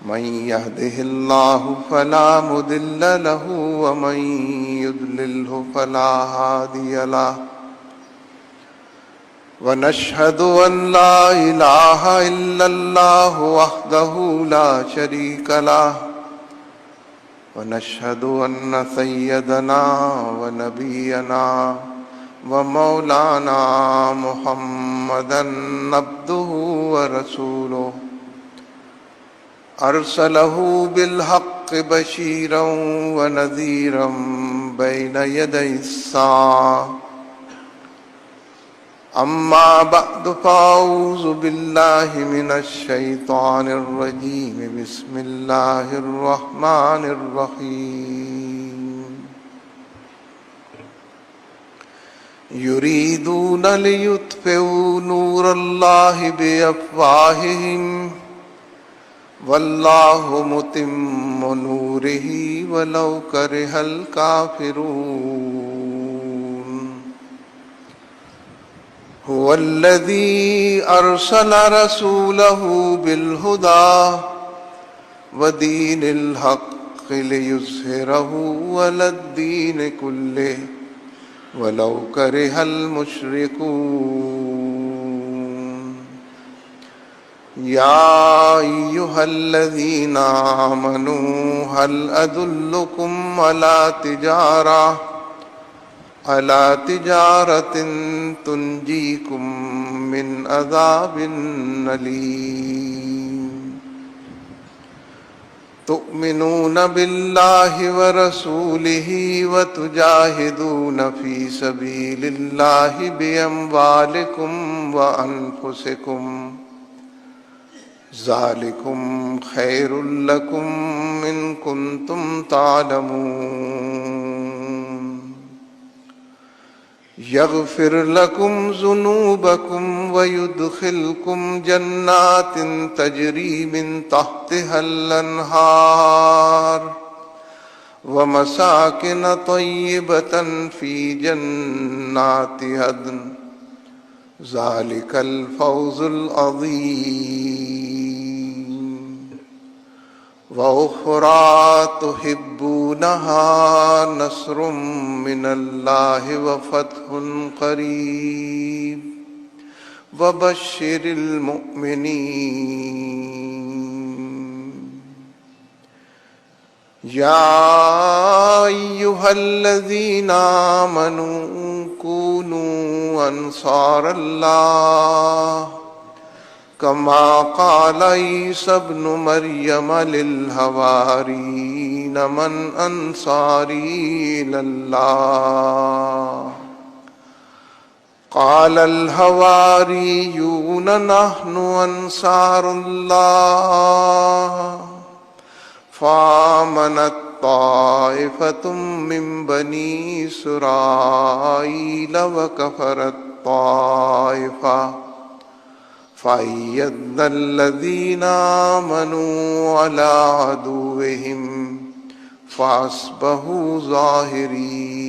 मन यहदिहिल्लाहु फला मुदिल्ल लहु व मन युद्लिल्हु फला हादिय लहु व नशहदु अन ला इलाहा इल्लल्लाहु वहदहु ला शरीक लहु व नशहदु अन्न सय्यदना व नबियना व मौलाना मुहम्मदन अब्दुहु व रसूलुहु अरसलहु बिलहक़्क़ि बशीरन व नज़ीरन बैन यदैस्साअ अम्मा बअदु फ़अऊज़ु बिल्लाहि मिनश शैतानिर रजीम बिस्मिल्लाहिर रहमानिर रहीम युरीदून लियुत्फ़िऊ नूरल्लाहि बिअफ़वाहिहिम वल्लाहु मुतिम्मु नूरिही वलौ करिहल काफ़िरून हुवल्लज़ी अरसल रसूलहु बिलहुदा व दीनिल हक़्क़ि लियुज़हिरहु अलद्दीन कुल्लिहि वलौ करिहल मुश्रिकून या अय्युहल्लज़ीना आमनू हल अदुल्लुकुम अला तिजारतिन तुंजीकुम मिन अज़ाबिन अलीम तुअ्मिनून बिल्लाहि व रसूलिही व तुजाहिदून फी सबीलिल्लाहि बिअम्वालिकुम व अनफुसिकुम ज़ालिकुम खैरुल लकुम इन कुंतुम तालमून यग़फ़िर लकुम ज़ुनूबकुम व युदख़िलकुम जन्नातिन तजरी मिन तहतिहल अन्हार व मसाकिन तय्यिबतन फ़ी जन्नाति अदन ज़ालिकल फ़ौज़ुल अज़ीम व उख़रा तुहिब्बूनहा नस्रुम मिनल्लाहि व फ़त्हुन क़रीब व बश्शिरिल मुअ्मिनीन या अय्युहल्लज़ीना आमनू कूनू अंसारल्लाह कमा क़ाल ईसा इब्नु मरियम लिल हवारीन मन अंसारी इलल्लाह क़ालल हवारियून नहनु अंसारुल्लाह फ़ामनत ताइफ़तुम मिन बनी इस्राईल व कफ़रत ताइफ़ा फ़अय्यद्नल्लज़ीना आमनू अला अदुव्विहिम फ़अस्बहू ज़ाहिरीन।